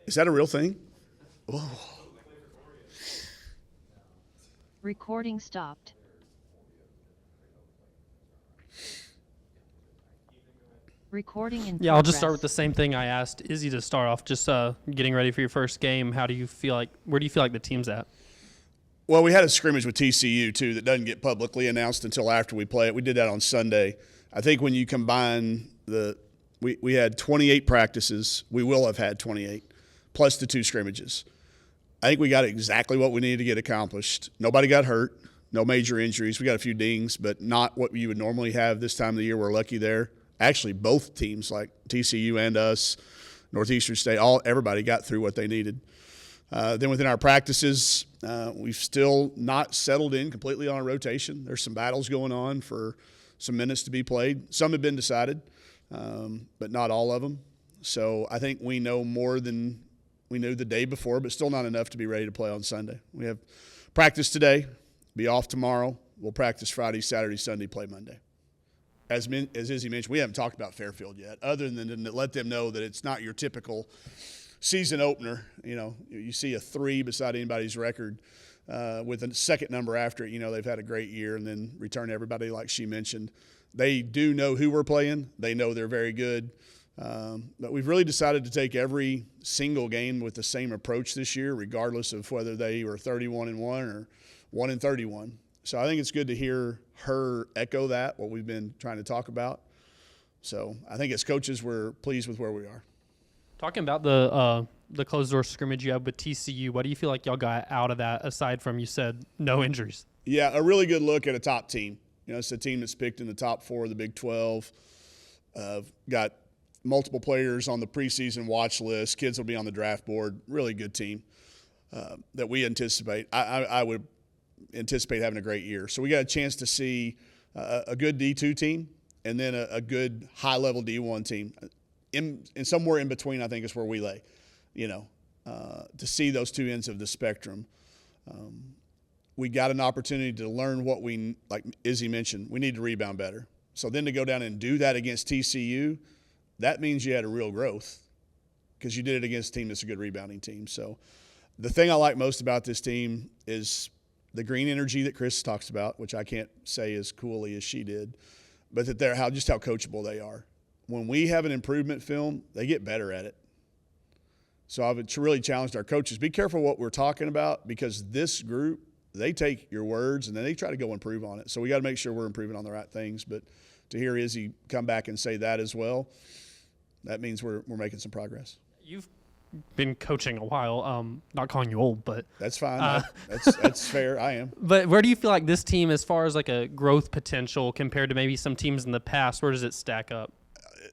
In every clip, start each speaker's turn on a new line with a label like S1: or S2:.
S1: Is that a real thing? Oh.
S2: Recording stopped. Recording in
S3: Yeah, I'll just start
S2: progress.
S3: with the same thing I asked Izzy to start off. Just getting ready for your first game. How do you feel like? Where do you feel like the team's at?
S1: Well, we had a scrimmage with TCU, too, that doesn't get publicly announced until after we play it. We did that on Sunday. I think when you combine we had 28 practices. We will have had 28, plus the 2 scrimmages. I think we got exactly what we needed to get accomplished. Nobody got hurt, no major injuries. We got a few dings, but not what you would normally have this time of the year. We're lucky there. Actually, both teams, like TCU and us, Northeastern State, everybody got through what they needed. Then within our practices, we've still not settled in completely on a rotation. There's some battles going on for some minutes to be played. Some have been decided, but not all of them. So I think we know more than we knew the day before, but still not enough to be ready to play on Sunday. We have practice today, be off tomorrow. We'll practice Friday, Saturday, Sunday, play Monday. As Izzy mentioned, we haven't talked about Fairfield yet, other than to let them know that it's not your typical season opener. You know, you see a 3 beside anybody's record with a second number after it. You know, they've had a great year, and then return everybody like she mentioned. They do know who we're playing. They know they're very good. But we've really decided to take every single game with the same approach this year, regardless of whether they were 31-1 or 1-31. So I think it's good to hear her echo that, what we've been trying to talk about. So I think as coaches, we're pleased with where we are.
S3: Talking about the closed door scrimmage you had with TCU, what do you feel like y'all got out of that, aside from, you said, no injuries?
S1: Yeah, a really good look at a top team. You know, it's a team that's picked in the top 4 of the Big 12. Got multiple players on the preseason watch list. Kids will be on the draft board. Really good team that we anticipate. I would anticipate having a great year. So we got a chance to see a good D2 team and then a good high-level D1 team. And somewhere in between, I think, is where we lay, you know, to see those 2 ends of the spectrum. We got an opportunity to learn what we, like Izzy mentioned, we need to rebound better. So then to go down and do that against TCU, that means you had a real growth because you did it against a team that's a good rebounding team. So the thing I like most about this team is the green energy that Chris talks about, which I can't say as coolly as she did, but that they're how coachable they are. When we have an improvement film, they get better at it. So I've really challenged our coaches, be careful what we're talking about, because this group, they take your words and then they try to go improve on it. So we got to make sure we're improving on the right things. But to hear Izzy come back and say that as well, that means we're making some progress.
S3: You've been coaching a while. Not calling you old, but
S1: that's fine. That's fair. I am.
S3: But where do you feel like this team, as far as like a growth potential compared to maybe some teams in the past, where does it stack up?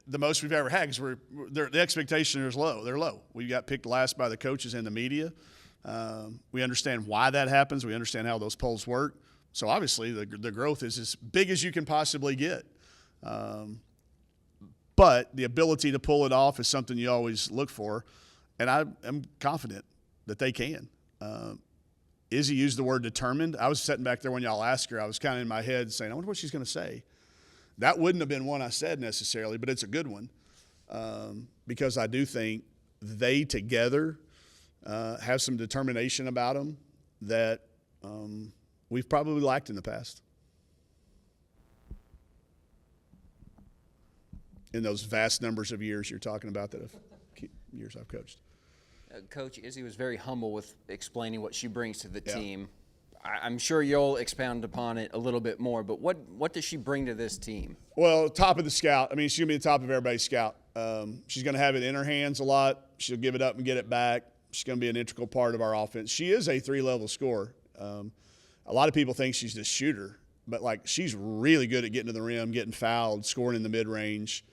S1: The most we've ever had, because the expectation is low. They're low. We got picked last by the coaches and the media. We understand why that happens. We understand how those polls work. So obviously the growth is as big as you can possibly get. But the ability to pull it off is something you always look for. And I am confident that they can. Izzy used the word determined. I was sitting back there when y'all asked her. I was kind of in my head saying, I wonder what she's going to say. That wouldn't have been one I said necessarily, but it's a good one because I do think they together have some determination about them that we've probably lacked in the past. In those vast numbers of years you're talking about years I've coached.
S4: Coach, Izzy was very humble with explaining what she brings to the team. I'm sure you'll expound upon it a little bit more, but what does she bring to this team?
S1: Well, top of the scout. I mean, she's going to be the top of everybody's scout. She's going to have it in her hands a lot. She'll give it up and get it back. She's going to be an integral part of our offense. She is a 3-level scorer. A lot of people think she's this shooter, but, like, she's really good at getting to the rim, getting fouled, scoring in the mid-range.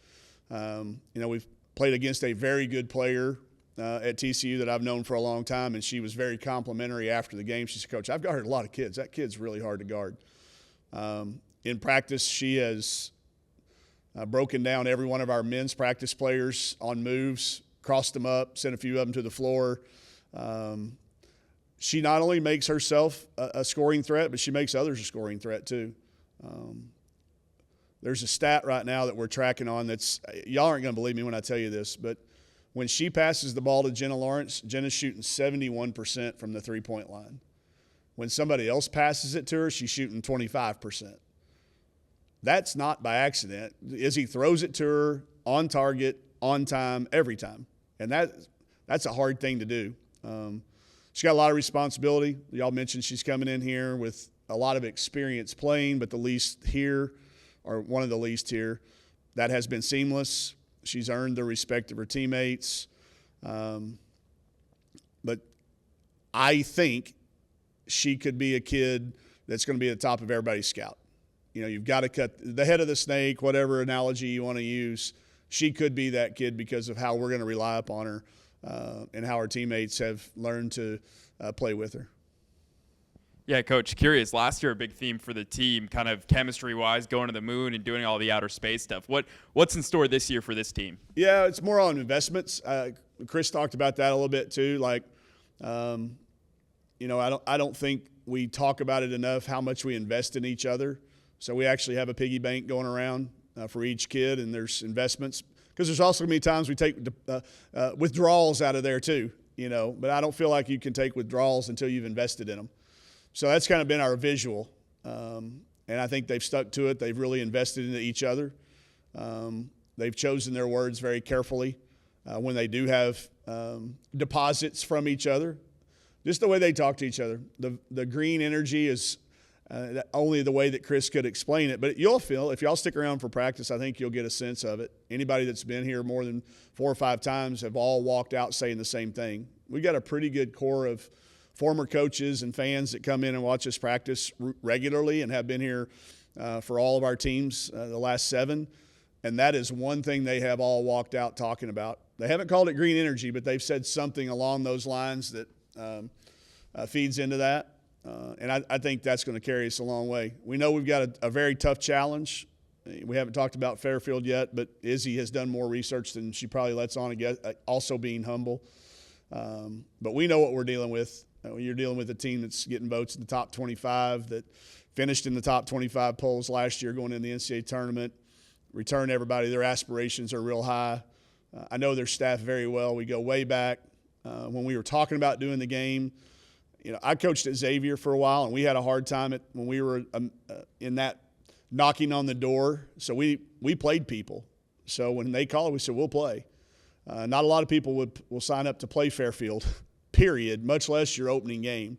S1: We've played against a very good player at TCU that I've known for a long time, and she was very complimentary after the game. She said, Coach, I've guarded a lot of kids. That kid's really hard to guard. In practice, she has broken down every one of our men's practice players on moves, crossed them up, sent a few of them to the floor. She not only makes herself a scoring threat, but she makes others a scoring threat too. There's a stat right now that we're tracking on that's – y'all aren't going to believe me when I tell you this, but When she passes the ball to Jenna Lawrence, Jenna's shooting 71% from the three-point line. When somebody else passes it to her, she's shooting 25%. That's not by accident. Izzy throws it to her on target, on time, every time. And that's a hard thing to do. She's got a lot of responsibility. Y'all mentioned she's coming in here with a lot of experience playing, but the least here, or one of the least here, that has been seamless. She's earned the respect of her teammates. But I think she could be a kid that's going to be at the top of everybody's scout. You know, you've got to cut the head of the snake, whatever analogy you want to use. She could be that kid because of how we're going to rely upon her and how our teammates have learned to play with her.
S5: Yeah, Coach, curious. Last year, a big theme for the team, kind of chemistry-wise, going to the moon and doing all the outer space stuff. What's in store this year for this team?
S1: Yeah, it's more on investments. Chris talked about that a little bit too. Like, you know, I don't think we talk about it enough how much we invest in each other. So we actually have a piggy bank going around for each kid, and there's investments because there's also going to be times we take withdrawals out of there too. You know, but I don't feel like you can take withdrawals until you've invested in them. So that's kind of been our visual, and I think they've stuck to it. They've really invested into each other. They've chosen their words very carefully when they do have deposits from each other. Just the way they talk to each other. The green energy is only the way that Chris could explain it. But you'll feel, if y'all stick around for practice, I think you'll get a sense of it. Anybody that's been here more than 4 or 5 times have all walked out saying the same thing. We got a pretty good core of former coaches and fans that come in and watch us practice regularly and have been here for all of our teams the last 7. And that is one thing they have all walked out talking about. They haven't called it green energy, but they've said something along those lines that feeds into that. And I think that's going to carry us a long way. We know we've got a very tough challenge. We haven't talked about Fairfield yet, but Izzy has done more research than she probably lets on, also being humble. But we know what we're dealing with. You're dealing with a team that's getting votes in the top 25, that finished in the top 25 polls last year going into the NCAA tournament. Return everybody. Their aspirations are real high. I know their staff very well. We go way back. When we were talking about doing the game, you know, I coached at Xavier for a while, and we had a hard time when we were in that knocking on the door. So we played people. So when they called, we said, we'll play. Not a lot of people will sign up to play Fairfield, period, much less your opening game.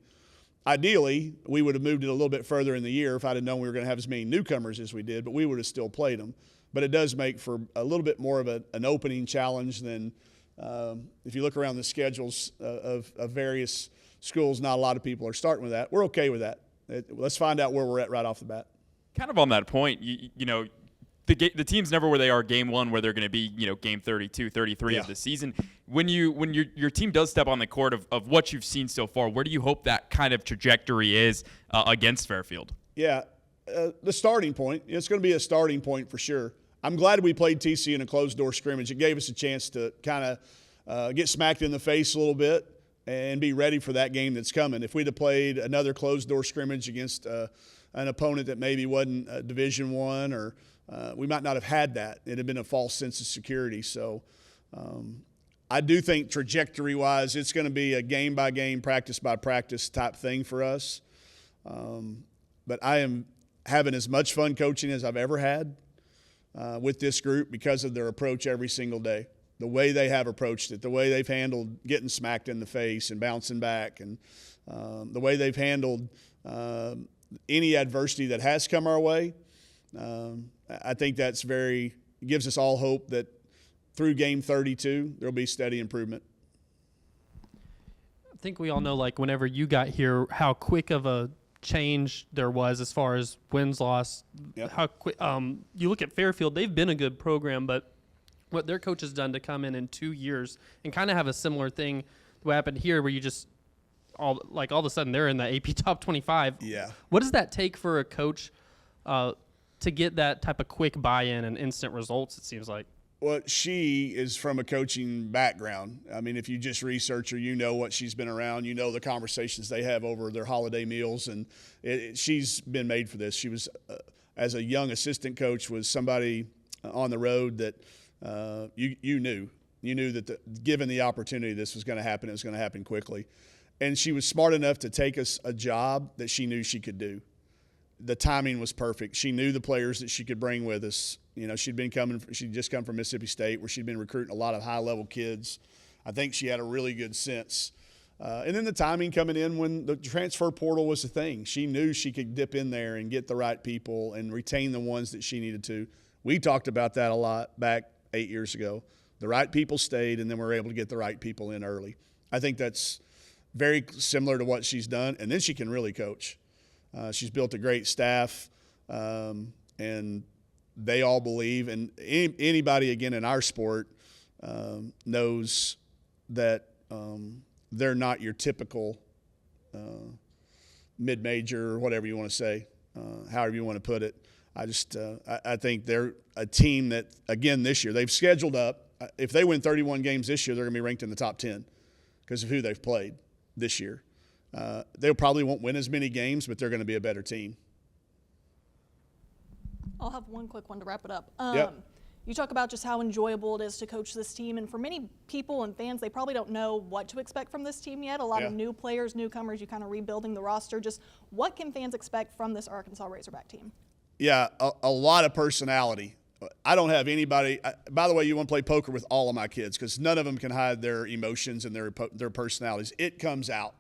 S1: Ideally, we would have moved it a little bit further in the year if I'd have known we were going to have as many newcomers as we did, but we would have still played them. But it does make for a little bit more of an opening challenge than if you look around the schedules of various schools, not a lot of people are starting with that. We're okay with that. Let's find out where we're at right off the bat.
S5: Kind of on that point, you know, the team's never where they are game 1, where they're going to be, you know, game 32, 33 of the season. When your team does step on the court of what you've seen so far, where do you hope that kind of trajectory is against Fairfield?
S1: Yeah, the starting point. It's going to be a starting point for sure. I'm glad we played TCU in a closed-door scrimmage. It gave us a chance to kind of get smacked in the face a little bit and be ready for that game that's coming. If we'd have played another closed-door scrimmage against an opponent that maybe wasn't Division I, or we might not have had that. It had been a false sense of security. So I do think trajectory-wise it's going to be a game-by-game, practice-by-practice type thing for us. But I am having as much fun coaching as I've ever had with this group because of their approach every single day. The way they have approached it, the way they've handled getting smacked in the face and bouncing back, and the way they've handled any adversity that has come our way. I think that's gives us all hope that through game 32, there'll be steady improvement.
S3: I think we all know, like, whenever you got here, how quick of a change there was as far as wins, loss.
S1: Yep.
S3: How quick you look at Fairfield, they've been a good program, but what their coach has done to come in 2 years and kind of have a similar thing what happened here, where you just all of a sudden they're in the AP top 25.
S1: Yeah.
S3: What does that take for a coach to get that type of quick buy-in and instant results, it seems like?
S1: Well, she is from a coaching background. I mean, if you just research her, you know what she's been around. You know the conversations they have over their holiday meals, and she's been made for this. She was, as a young assistant coach, was somebody on the road that you knew. You knew that given the opportunity, this was going to happen. It was going to happen quickly. And she was smart enough to take us a job that she knew she could do. The timing was perfect. She knew the players that she could bring with us. You know, she'd just come from Mississippi State, where she'd been recruiting a lot of high-level kids. I think she had a really good sense. And then the timing coming in when the transfer portal was a thing. She knew she could dip in there and get the right people and retain the ones that she needed to. We talked about that a lot back 8 years ago. The right people stayed, and then we were able to get the right people in early. I think that's very similar to what she's done, and then she can really coach. She's built a great staff, and they all believe, and anybody, again, in our sport knows that they're not your typical mid-major or whatever you want to say, however you want to put it. I think they're a team that, again, this year, they've scheduled up. If they win 31 games this year, they're going to be ranked in the top 10 because of who they've played this year. They probably won't win as many games, but they're going to be a better team.
S6: I'll have one quick one to wrap it up.
S1: Yep.
S6: You talk about just how enjoyable it is to coach this team, and for many people and fans, they probably don't know what to expect from this team yet. A lot of new players, newcomers, you kind of rebuilding the roster. Just what can fans expect from this Arkansas Razorback team?
S1: Yeah, a lot of personality. I don't have anybody. By the way, you want to play poker with all of my kids because none of them can hide their emotions and their personalities. It comes out.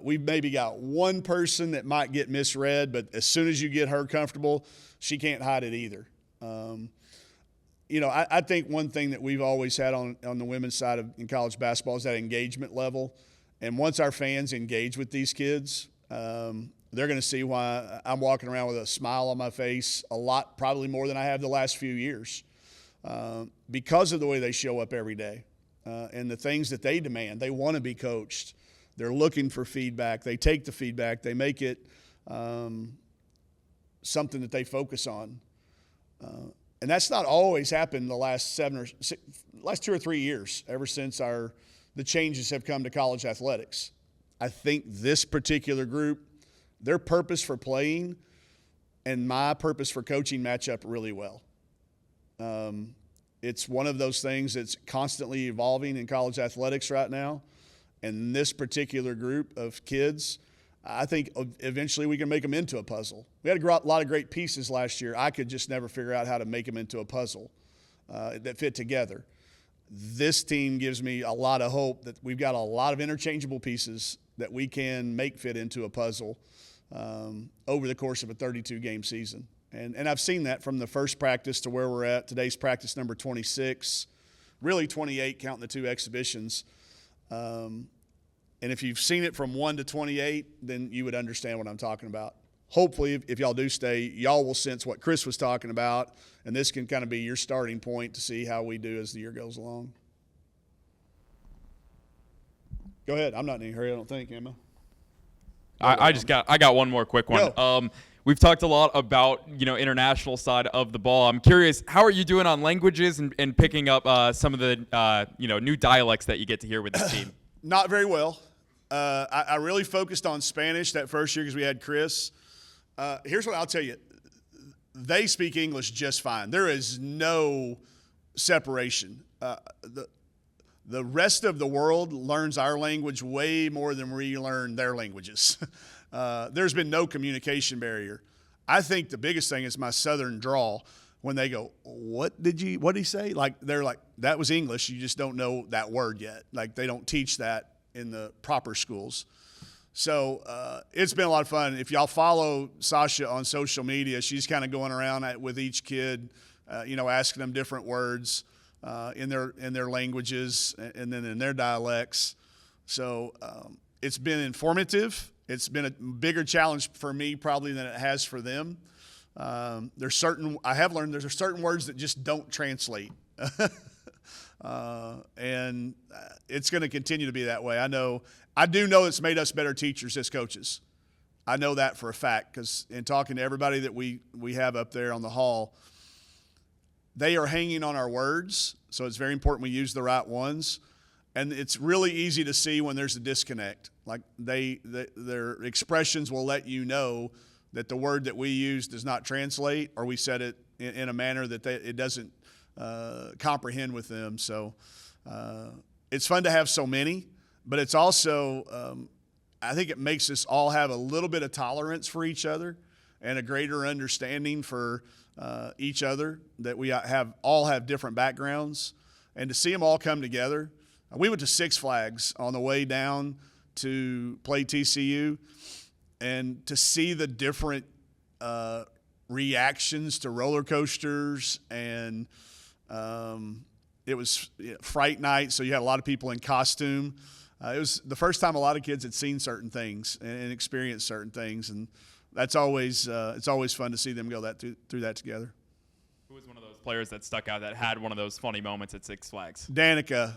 S1: We've maybe got one person that might get misread, but as soon as you get her comfortable, she can't hide it either. You know, I think one thing that we've always had on the women's side in college basketball is that engagement level. And once our fans engage with these kids, they're going to see why I'm walking around with a smile on my face a lot, probably more than I have the last few years, because of the way they show up every day and the things that they demand. They want to be coached. They're looking for feedback. They take the feedback. They make it something that they focus on. And that's not always happened the last 2 or 3 years, ever since the changes have come to college athletics. I think this particular group, their purpose for playing and my purpose for coaching match up really well. It's one of those things that's constantly evolving in college athletics right now. And this particular group of kids, I think eventually we can make them into a puzzle. We had a lot of great pieces last year. I could just never figure out how to make them into a puzzle that fit together. This team gives me a lot of hope that we've got a lot of interchangeable pieces that we can make fit into a puzzle over the course of a 32-game season. And I've seen that from the first practice to where we're at. Today's practice number 26, really 28 counting the 2 exhibitions. And if you've seen it from 1 to 28, then you would understand what I'm talking about. Hopefully, if y'all do stay, y'all will sense what Chris was talking about, and this can kind of be your starting point to see how we do as the year goes along. Go ahead. I'm not in any hurry, I don't think, Emma.
S5: I got one more quick one. We've talked a lot about, international side of the ball. I'm curious, how are you doing on languages and picking up some of the, new dialects that you get to hear with this team?
S1: Not very well. I really focused on Spanish that first year because we had Chris. Here's what I'll tell you. They speak English just fine. There is no separation. The rest of the world learns our language way more than we learn their languages. There's been no communication barrier. I think the biggest thing is my southern drawl. When they go, what did he say? Like, they're like, that was English. You just don't know that word yet. Like, they don't teach that in the proper schools. So it's been a lot of fun. If y'all follow Sasha on social media, she's kind of going around with each kid, asking them different words in their languages and then in their dialects. So it's been informative. It's been a bigger challenge for me probably than it has for them. I have learned there's certain words that just don't translate. And it's going to continue to be that way. I do know it's made us better teachers as coaches. I know that for a fact because in talking to everybody that we have up there on the hall, they are hanging on our words. So it's very important we use the right ones. And it's really easy to see when there's a disconnect. Like their expressions will let you know that the word that we use does not translate, or we said it in a manner that it doesn't comprehend with them. So it's fun to have so many, but it's also I think it makes us all have a little bit of tolerance for each other and a greater understanding for each other, that we all have different backgrounds, and to see them all come together. We went to Six Flags on the way down to play TCU, and to see the different reactions to roller coasters, and it was Fright Night, so you had a lot of people in costume. It was the first time a lot of kids had seen certain things and experienced certain things, and that's always it's always fun to see them go through that together.
S5: Who was one of those players that stuck out that had one of those funny moments at Six Flags?
S1: Danica,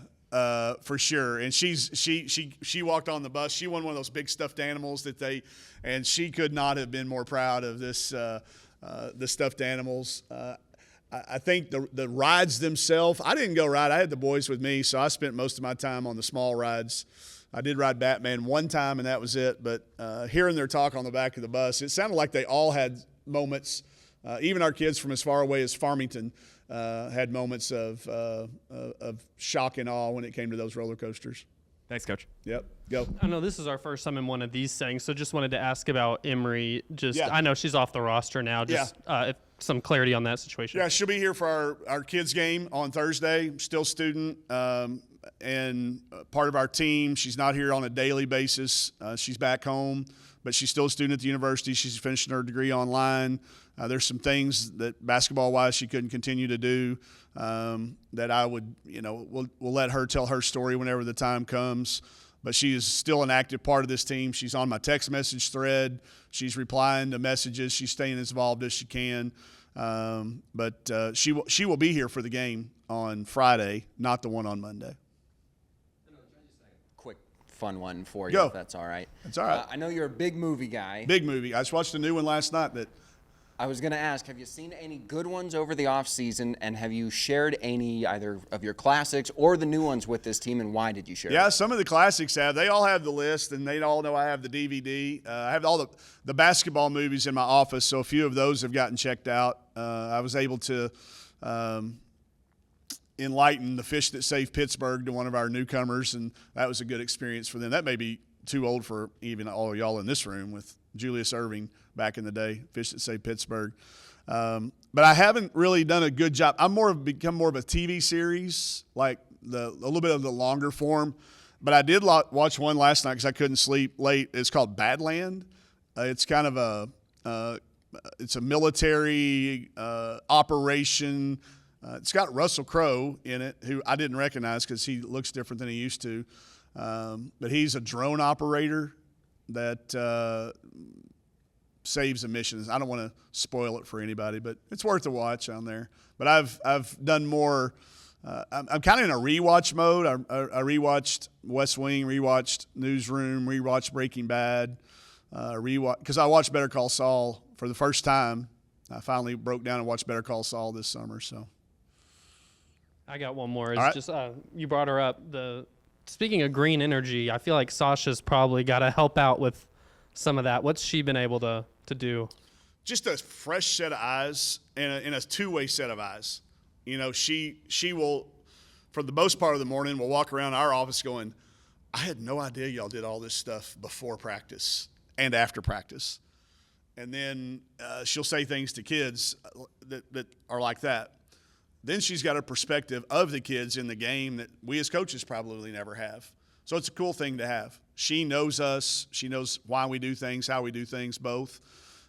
S1: for sure, and she walked on the bus. She won one of those big stuffed animals and she could not have been more proud of this the stuffed animals. I think the rides themselves, I didn't go ride. I had the boys with me, so I spent most of my time on the small rides. I did ride Batman one time, and that was it. But hearing their talk on the back of the bus, it sounded like they all had moments. Even our kids from as far away as Farmington had moments of shock and awe when it came to those roller coasters.
S5: Thanks, Coach.
S1: Yep, go.
S3: I know this is our first time in one of these things, so just wanted to ask about Emery.
S1: Yeah.
S3: I know she's off the roster now. If some clarity on that situation.
S1: Yeah, she'll be here for our kids' game on Thursday. Still student and part of our team. She's not here on a daily basis. She's back home, but she's still a student at the university. She's finishing her degree online. There's some things that basketball-wise she couldn't continue to do that I would, we'll let her tell her story whenever the time comes. But she is still an active part of this team. She's on my text message thread. She's replying to messages. She's staying as involved as she can. But she will be here for the game on Friday, not the one on Monday.
S4: Quick, fun one for you,
S1: Go.
S4: if that's all right.
S1: That's all right.
S4: I know you're a big movie guy.
S1: Big movie. I just watched a new one last night that
S4: I was going to ask, have you seen any good ones over the offseason, and have you shared any either of your classics or the new ones with this team, and why did you share
S1: Yeah,
S4: them?
S1: some of the classics have. They all have the list, and they all know I have the DVD. I have all the basketball movies in my office, so a few of those have gotten checked out. I was able to enlighten The Fish That Saved Pittsburgh to one of our newcomers, and that was a good experience for them. That may be too old for even all of y'all in this room with Julius Erving back in the day, Fish That Saved Pittsburgh. But I haven't really done a good job. Become more of a TV series, like a little bit of the longer form. But I did watch one last night because I couldn't sleep late. It's called Badland. It's kind of it's a military operation. It's got Russell Crowe in it, who I didn't recognize because he looks different than he used to. But he's a drone operator that saves emissions. I don't want to spoil it for anybody, but it's worth a watch on there. But I've done more. I'm kind of in a rewatch mode. I rewatched West Wing, rewatched Newsroom, rewatched Breaking Bad, because I watched Better Call Saul for the first time. I finally broke down and watched Better Call Saul this summer. So
S3: I got one more. It's
S1: All right.
S3: just you brought her up. Speaking of green energy, I feel like Sasha's probably got to help out with some of that. What's she been able to do?
S1: just a fresh set of eyes and a two-way set of eyes. She will, for the most part of the morning, will walk around our office going, I had no idea y'all did all this stuff before practice and after practice. And then she'll say things to kids that are like that. Then she's got a perspective of the kids in the game that we as coaches probably never have. So it's a cool thing to have. She knows us. She knows why we do things, how we do things, both.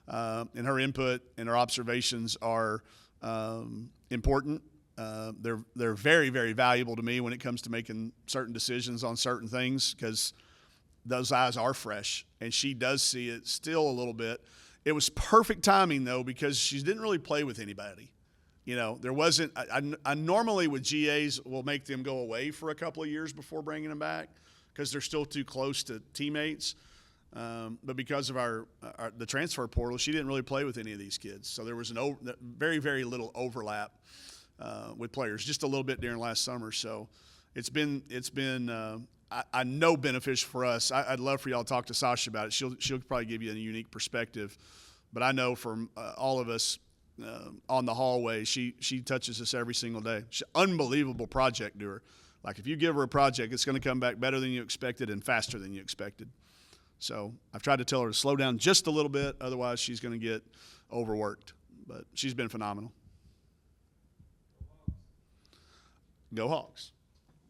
S1: And her input and her observations are important. They're very, very valuable to me when it comes to making certain decisions on certain things because those eyes are fresh, and she does see it still a little bit. It was perfect timing, though, because she didn't really play with anybody. There wasn't – I normally with GAs will make them go away for a couple of years before bringing them back because they're still too close to teammates. But because of the transfer portal, she didn't really play with any of these kids. So there was very, very little overlap with players, just a little bit during last summer. So it's been I know beneficial for us. I'd love for y'all to talk to Sasha about it. She'll probably give you a unique perspective. But I know from all of us, on the hallway. She touches us every single day. Unbelievable project doer. Like if you give her a project, it's going to come back better than you expected and faster than you expected. So I've tried to tell her to slow down just a little bit, otherwise she's going to get overworked. But she's been phenomenal. Go Hawks.